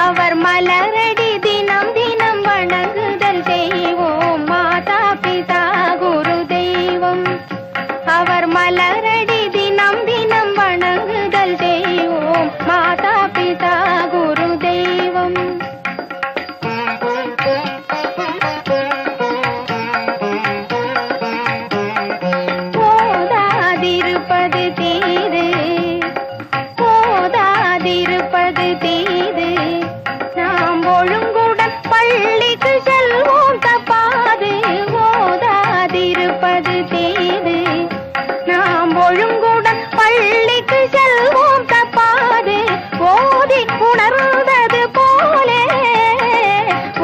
அவர் மலரடி தினம் தினம் வணங்குதல் செய்வோம். மாதா பிதா குரு தெய்வம் அவர் மலரடி தினம் தினம் வணங்குதல் செய்வோம். மாதா பிதா குரு தெய்வம் போதாதிருப்பது தீது, போதாதிருப்பது தீது. நாம் ஒழுங்குடன் பள்ளிக்கு செல்வோம் தப்பாது. ஓதாதிருப்பது தீது. நாம் ஒழுங்குடன் பள்ளிக்கு செல்வோம் தப்பாது. ஓதி உணர்ந்தது போலே,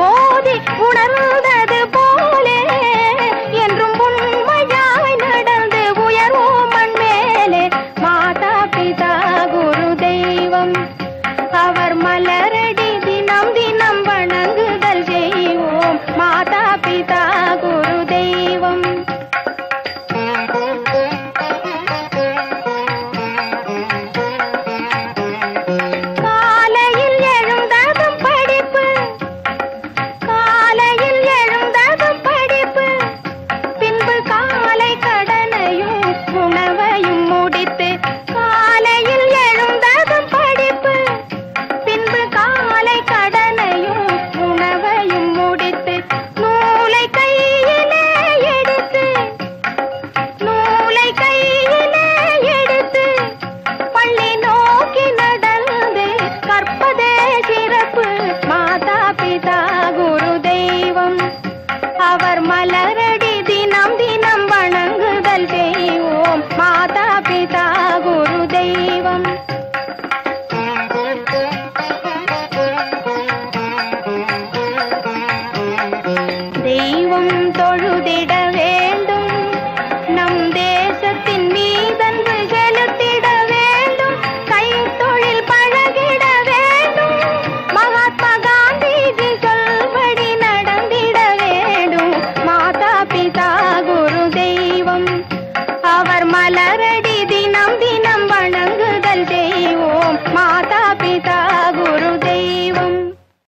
ஓதி உணர்ந்தது போலே என்றும் உண்மையாய் நடந்து உயர்வோம் மண் மேலே. மாதா பிதா குரு தெய்வம்